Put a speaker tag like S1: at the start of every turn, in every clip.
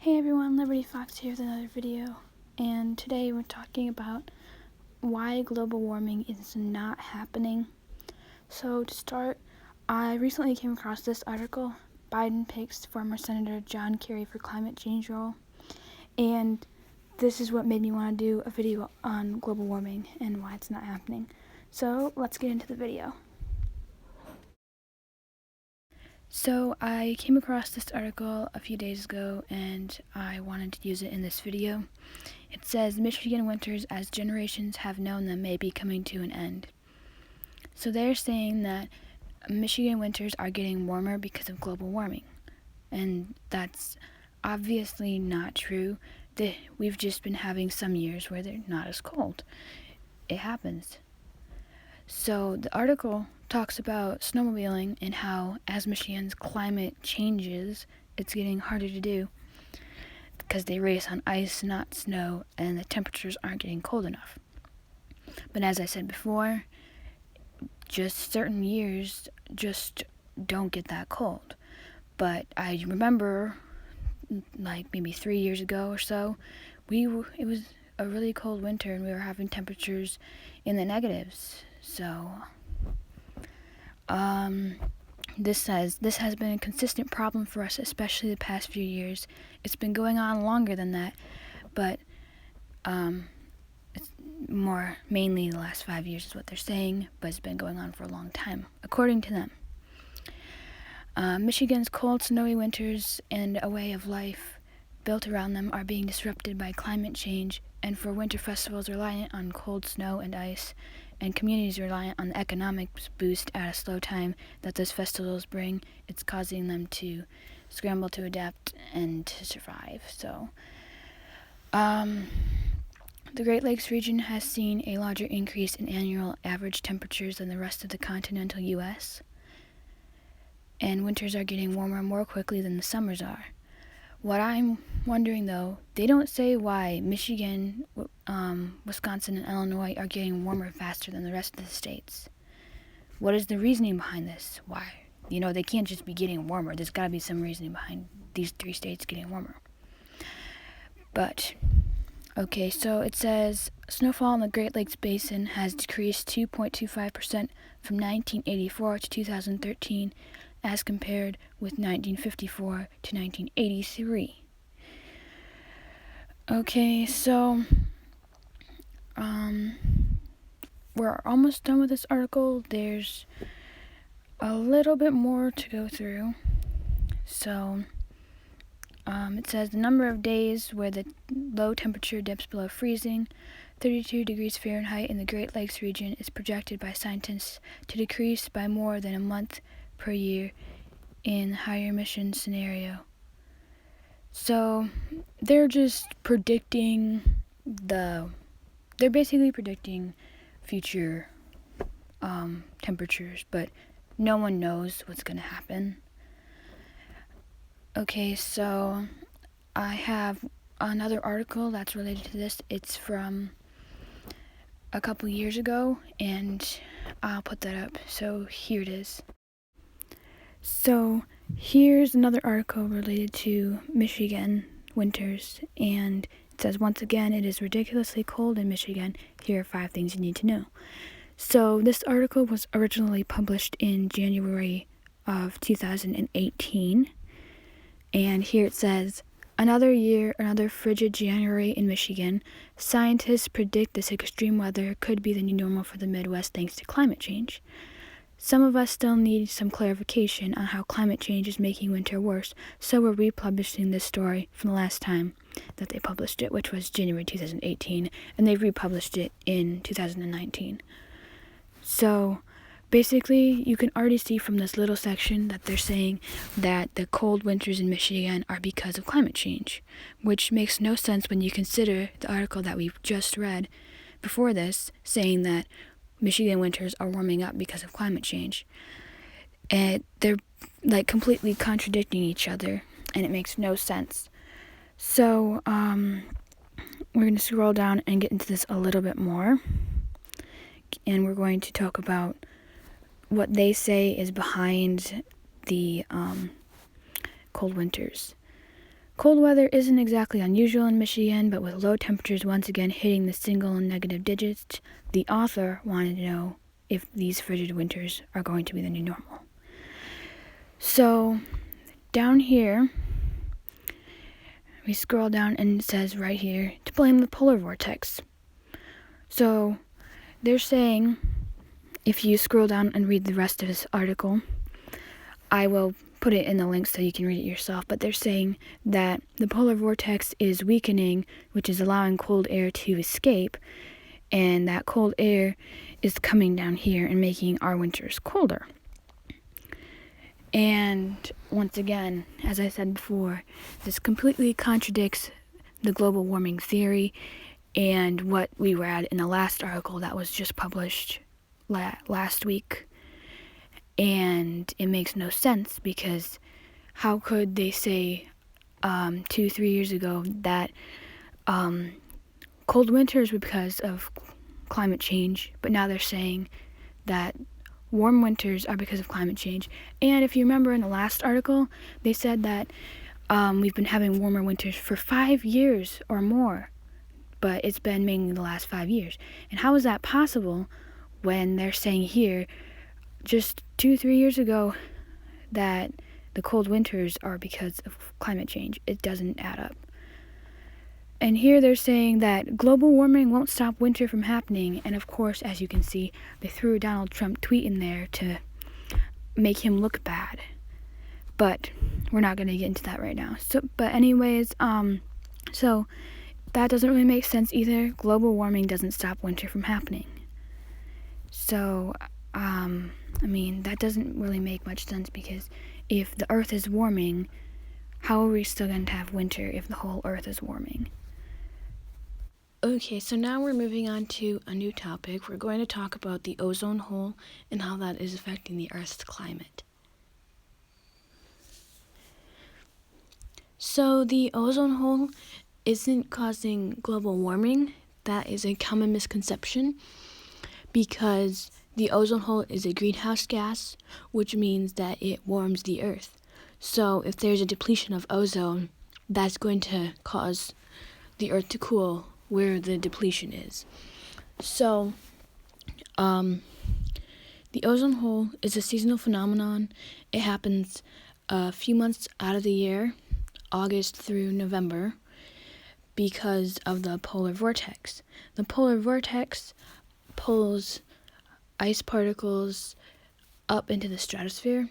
S1: Hey everyone, Liberty Fox here with another video, and today we're talking about why global warming is not happening. So to start, I recently came across this article, Biden picks former Senator John Kerry for climate change role, and this is what made me want to do a video on global warming and why it's not happening. So let's get into the video. So I came across this article a few days ago and I wanted to use it in this video. It says, Michigan winters as generations have known them may be coming to an end. So they're saying that Michigan winters are getting warmer because of global warming. And that's obviously not true. We've just been having some years where they're not as cold. It happens. So the article talks about snowmobiling and how as Michigan's climate changes, it's getting harder to do because they race on ice, not snow, and the temperatures aren't getting cold enough. But as I said before, just certain years just don't get that cold. But I remember, like maybe 3 years ago or so, it was a really cold winter and we were having temperatures in the negatives. So this has been a consistent problem for us, especially the past few years. It's been going on longer than that, but it's more mainly the last 5 years is what they're saying, but it's been going on for a long time, according to them. Michigan's cold, snowy winters and a way of life built around them are being disrupted by climate change, and for winter festivals reliant on cold snow and ice, and communities reliant on the economic boost at a slow time that those festivals bring, it's causing them to scramble to adapt and to survive. So, the Great Lakes region has seen a larger increase in annual average temperatures than the rest of the continental U.S., and winters are getting warmer more quickly than the summers are. What I'm wondering, though, they don't say why Michigan, Wisconsin, and Illinois are getting warmer faster than the rest of the states. What is the reasoning behind this? Why? They can't just be getting warmer. There's got to be some reasoning behind these 3 states getting warmer. But, okay, so it says snowfall in the Great Lakes Basin has decreased 2.25% from 1984 to 2013, as compared with 1954 to 1983. Okay, so we're almost done with this article. There's a little bit more to go through. So it says the number of days where the low temperature dips below freezing, 32 degrees Fahrenheit in the Great Lakes region, is projected by scientists to decrease by more than a month per year in higher emission scenario. So they're just predicting they're basically predicting future temperatures, but no one knows what's going to happen. Okay, so I have another article that's related to this. It's from a couple years ago, and I'll put that up. So here it is. So here's another article related to Michigan winters, and it says, once again, it is ridiculously cold in Michigan. Here are 5 things you need to know. So this article was originally published in January of 2018, and here it says, another year, another frigid January in Michigan. Scientists predict this extreme weather could be the new normal for the Midwest thanks to climate change. Some of us still need some clarification on how climate change is making winter worse, so we're republishing this story from the last time that they published it, which was January 2018, and they republished it in 2019. So basically, you can already see from this little section that they're saying that the cold winters in Michigan are because of climate change, which makes no sense when you consider the article that we've just read before this, saying that Michigan winters are warming up because of climate change. And they're like completely contradicting each other, and it makes no sense. So we're going to scroll down and get into this a little bit more, and we're going to talk about what they say is behind the cold winters. Cold weather isn't exactly unusual in Michigan, but with low temperatures once again hitting the single and negative digits, the author wanted to know if these frigid winters are going to be the new normal. So, down here, we scroll down and it says right here to blame the polar vortex. So, they're saying, if you scroll down and read the rest of this article, I will put it in the link so you can read it yourself, but they're saying that the polar vortex is weakening, which is allowing cold air to escape, and that cold air is coming down here and making our winters colder. And once again, as I said before, this completely contradicts the global warming theory and what we were at in the last article that was just published last week. And it makes no sense, because how could they say 2-3 years ago that cold winters were because of climate change, but now they're saying that warm winters are because of climate change? And if you remember in the last article, they said that we've been having warmer winters for 5 years or more, but it's been mainly the last 5 years. And how is that possible when they're saying here just 2-3 years ago that the cold winters are because of climate change? It doesn't add up. And here they're saying that global warming won't stop winter from happening. And of course, as you can see, they threw a Donald Trump tweet in there to make him look bad. But we're not going to get into that right now. But anyways, so that doesn't really make sense either. Global warming doesn't stop winter from happening. So, that doesn't really make much sense, because if the Earth is warming, how are we still going to have winter if the whole Earth is warming? Okay, so now we're moving on to a new topic. We're going to talk about the ozone hole and how that is affecting the Earth's climate. So the ozone hole isn't causing global warming. That is a common misconception, because the ozone hole is a greenhouse gas, which means that it warms the Earth. So if there's a depletion of ozone, that's going to cause the Earth to cool where the depletion is. So the ozone hole is a seasonal phenomenon. It happens a few months out of the year, August through November, because of the polar vortex. The polar vortex pulls ice particles up into the stratosphere,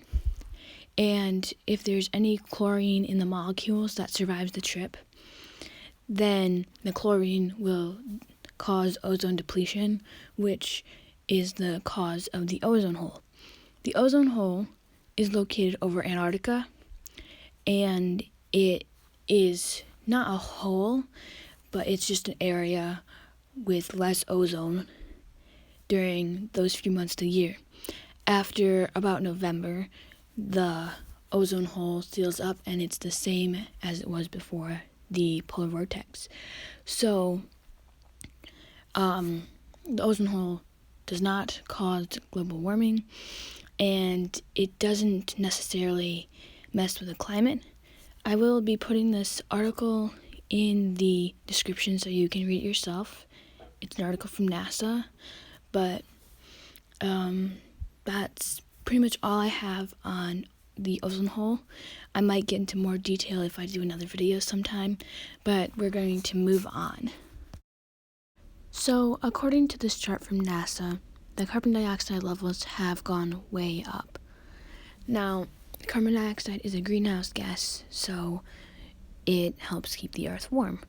S1: and if there's any chlorine in the molecules that survives the trip, then the chlorine will cause ozone depletion, which is the cause of the ozone hole. The ozone hole is located over Antarctica, and it is not a hole, but it's just an area with less ozone during those few months of the year. After about November, the ozone hole seals up, and it's the same as it was before the polar vortex. So the ozone hole does not cause global warming, and it doesn't necessarily mess with the climate. I will be putting this article in the description so you can read it yourself. It's an article from NASA, but that's pretty much all I have on the ozone hole. I might get into more detail if I do another video sometime, but we're going to move on. So, according to this chart from NASA, the carbon dioxide levels have gone way up. Now, carbon dioxide is a greenhouse gas, so it helps keep the Earth warm.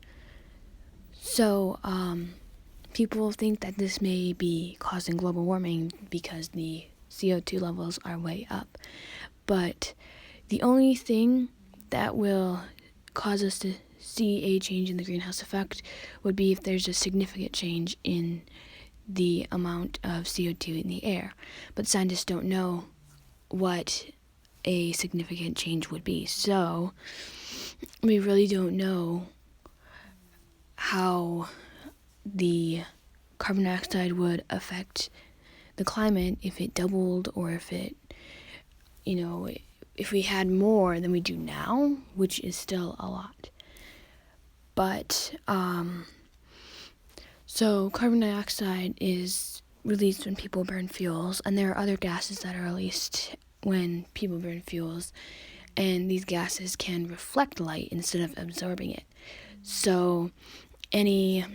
S1: So, people think that this may be causing global warming because the CO2 levels are way up. But the only thing that will cause us to see a change in the greenhouse effect would be if there's a significant change in the amount of CO2 in the air. But scientists don't know what a significant change would be. So we really don't know how the carbon dioxide would affect the climate, if it doubled or if it, if we had more than we do now, which is still a lot. But, so carbon dioxide is released when people burn fuels, and there are other gases that are released when people burn fuels, and these gases can reflect light instead of absorbing it. So any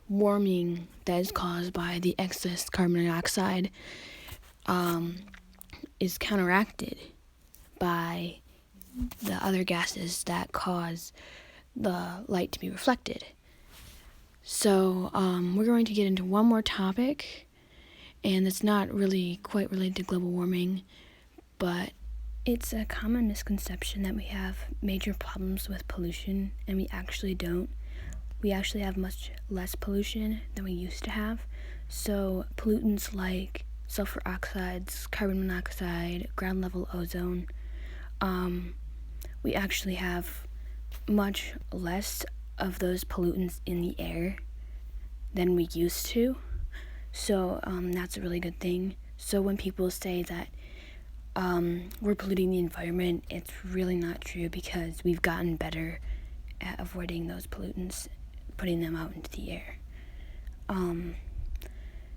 S1: warming that is caused by the excess carbon dioxide is counteracted by the other gases that cause the light to be reflected. So we're going to get into one more topic, and it's not really quite related to global warming, but it's a common misconception that we have major problems with pollution, and we actually don't. We actually have much less pollution than we used to have. So pollutants like sulfur oxides, carbon monoxide, ground level ozone, we actually have much less of those pollutants in the air than we used to. So that's a really good thing. So when people say that we're polluting the environment, it's really not true, because we've gotten better at avoiding those pollutants, putting them out into the air.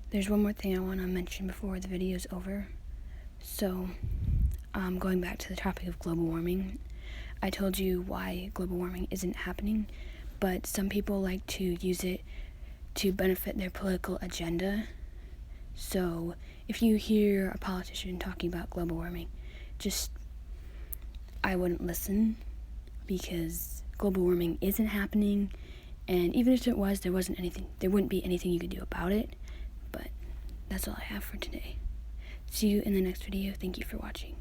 S1: There's one more thing I want to mention before the video is over. So going back to the topic of global warming, I told you why global warming isn't happening, but some people like to use it to benefit their political agenda. So if you hear a politician talking about global warming, I wouldn't listen, because global warming isn't happening, and even if it was, there wouldn't be anything you could do about it. But that's all I have for today. See you in the next video. Thank you for watching.